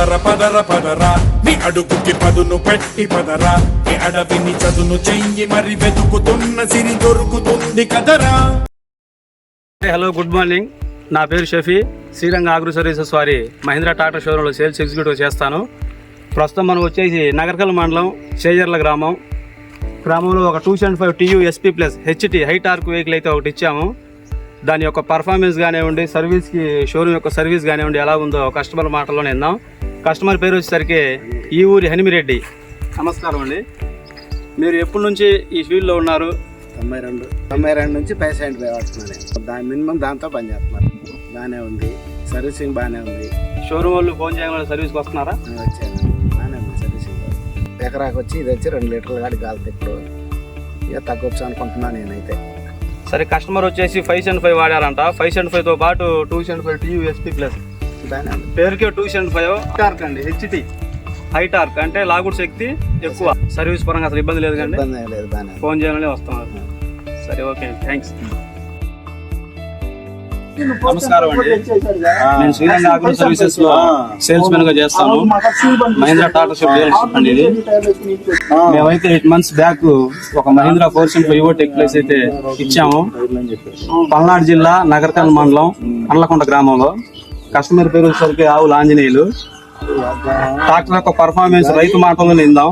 పదర పదర పదరా నీ అడుగుకి పదును పెట్టి పదరా నీ అడవిని చదును చెయ్యి మరి వెతుకుతున్న సిరి దొరుకుతుంది కదరా. Hello, good morning. నా పేరు షఫీ. శ్రీరంగ అగ్రో సర్వీసెస్ వారి మహీంద్రా ట్రాక్టర్ షోరూంలో సేల్స్ ఎగ్జిక్యూటివ్ చేస్తాను. ప్రస్తుతం మనం వచ్చేసి నగర్కల్ మండలం చేజర్ల గ్రామంలో ఒక 275 TU SP plus HT high torque vehicle అయితే ఒకటి ఇచ్చాము. దాని యొక్క పర్ఫార్మెన్స్ కానివ్వండి, సర్వీస్కి షోరూమ్ యొక్క సర్వీస్ కానివ్వండి ఎలా ఉందో కస్టమర్ మాటల్లో విందాం. కస్టమర్ పేరు వచ్చేసరికి ఈ ఊరి హనిమిరెడ్డి. నమస్కారం అండి. మీరు ఎప్పటి నుంచి ఈ ఫీల్డ్లో ఉన్నారు? 92 నుంచి 65 వాడుతున్నాను. మినిమం దాంతో పని చేస్తున్నారు. బాగానే ఉంది, సర్వీసింగ్ బాగానే ఉంది. షోరూమ్ వాళ్ళు ఫోన్ చేయగానే సర్వీస్కి వస్తున్నారా? వచ్చాను, బాగానే ఉంది సర్వీసింగ్. ఎకరాకి వచ్చి ఇది వచ్చి 2 లీటర్ల గాడి కాలుతుంది. ఇప్పుడు ఇక తగ్గొచ్చు అనుకుంటున్నాను నేనైతే. సరే, కస్టమర్ వచ్చేసి 575 వాడారంట. 575తో పాటు 275 TU SP ప్లస్ బాగానే ఉంది. పేరుకే 275 టార్క్ అండి. HT హై టార్క్ అంటే లాగుడు శక్తి ఎక్కువ. సర్వీస్ పరంగా అసలు ఇబ్బంది లేదు కండి. ఇబ్బంది లేదు, బాగానే ఫోన్ చేయాలని వస్తున్నారు. సరే, ఓకే, థ్యాంక్స్. నమస్కారం అండి. నేను శ్రీరంగ అగ్రో సర్వీసెస్ లో సేల్స్ మెన్ గా చేస్తాను. మహీంద్రా టాటా షిప్ డీలర్షిప్ అండి ఇది. మేమైతే 8 months బ్యాక్ ఒక మహీంద్రా 475 EVO టెక్ ప్లేస్ అయితే ఇచ్చాము. పల్నాడు జిల్లా నగర్కల్ మండలం అన్లకొండ గ్రామంలో. కస్టమర్ పేరు వచ్చేసరికి ఆవుల ఆంజనేయులు. ట్రాక్టర్ యొక్క పర్ఫార్మెన్స్ రైతు మాటల్లో నిందాం.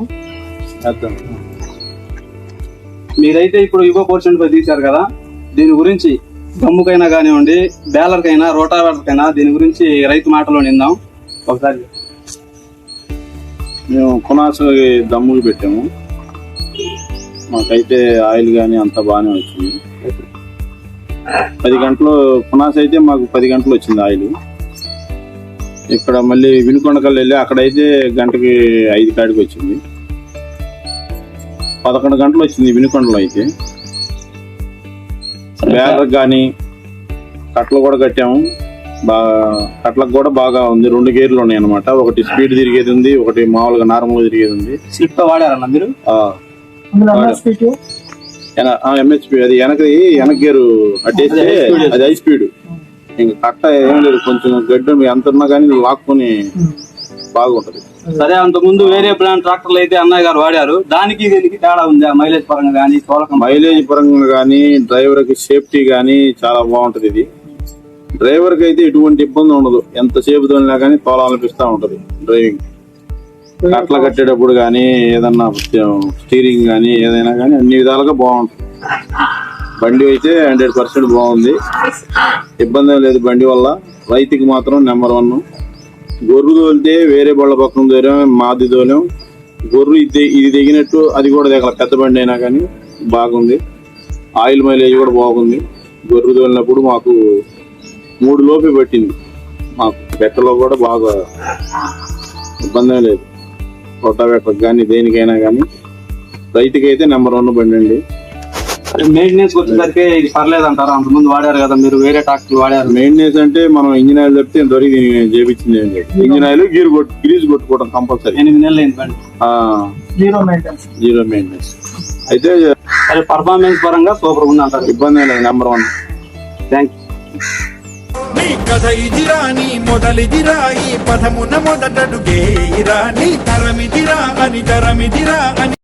మీరైతే ఇప్పుడు EVO 475 తీశారు కదా, దీని గురించి దమ్ముకైనా కానివ్వండి, బేలర్కైనా, రోటావేటర్కైనా దీని గురించి రైతు మాటలో నిందాం ఒకసారి. మేము కొనాసకి దమ్ముకి పెట్టాము. మాకైతే ఆయిల్ కానీ అంతా బాగానే వచ్చింది. 10 గంటలు కొనాస అయితే మాకు 10 గంటలు వచ్చింది ఆయిల్. ఇక్కడ మళ్ళీ వినుకొండకల్ వెళ్ళి అక్కడైతే గంటకి 5 కాడికి వచ్చింది. 11 గంటలు వచ్చింది వినుకొండలో అయితే. బ్యాలర్ కానీ కట్టలు కూడా కట్టాము. బాగా కట్టలకు కూడా బాగా ఉంది. 2 గేర్లు ఉన్నాయి అనమాట. ఒకటి స్పీడ్ తిరిగేది ఉంది, ఒకటి మామూలుగా నార్మల్గా తిరిగేది ఉంది. స్లిప్ వాడారన్న మీరు? MHP అది వెనక గేరు అట్టేస్తే అది హై స్పీడ్. ఇంకా కట్ట ఏం లేదు, కొంచెం గడ్డ ఎంత ఉన్నా కానీ లాక్కుని బాగుంటది. సరే, అంత ముందు వేరే బ్రాండ్ ట్రాక్టర్లు అయితే అన్నయ్య గారు వాడారు. దానికి దీనికి తేడా ఉందా? మైలేజ్ పరంగా కానీ, మైలేజ్ పరంగా కానీ, డ్రైవర్ కి సేఫ్టీ కానీ చాలా బాగుంటది. ఇది డ్రైవర్ కి అయితే ఎటువంటి ఇబ్బంది ఉండదు. ఎంతసేపు తోలినా కానీ తోలాలనిపిస్తా ఉంటది డ్రైవింగ్. కట్ల కట్టేటప్పుడు కానీ, ఏదన్నా స్టీరింగ్ కానీ, ఏదైనా కానీ అన్ని విధాలుగా బాగుంటుంది. బండి అయితే 100% బాగుంది. ఇబ్బంది లేదు బండి వల్ల. రైతుకి మాత్రం నెంబర్ 1. గొర్రు తోలితే వేరే బళ్ళ పక్కన తోలాం, మాది తోలాం. గొర్రు ఇది దిగినట్టు అది కూడా దిగల. పెద్ద బండి అయినా కానీ బాగుంది. ఆయిల్ మైలేజ్ కూడా బాగుంది. గొర్రు తోలినప్పుడు మాకు 3 లోపే పట్టింది. మాకు బెట్టలో కూడా బాగా ఇబ్బంది లేదు. రోటావేటర్ కానీ దేనికైనా కానీ రైతుకైతే నెంబర్ 1 బండి అండి. మెయింటెనెన్స్ వచ్చేసరికి ఇది పర్లేదు అంటారా? అంతకుముందు వాడారు కదా మీరు, వేరే ట్రాక్టర్లు వాడారు. మెయింటెనెన్స్ అంటే మనం ఇంజిన్ ఆయిల్ చెప్తే దొరికి దీనికి చేపించింది ఏం లేదు. ఇంజిన్ ఆయిల్ గ్రీజ్ కొట్టుకోవడం కంపల్సరీ. 8 నెలలు అయింది బండి. జీరో మెయింటెనెన్స్ అయితే పర్ఫార్మెన్స్ పరంగా సూపర్ ఉంది అంటారు. ఇబ్బంది లేదు, నెంబర్ 1. Thank you. నీ కథ ఇదిరా, నీ మొదలిదిరా, ఈ పదమున మొదటడుగేరా, నీ తరమిదిరా అని తరమిదిరా అని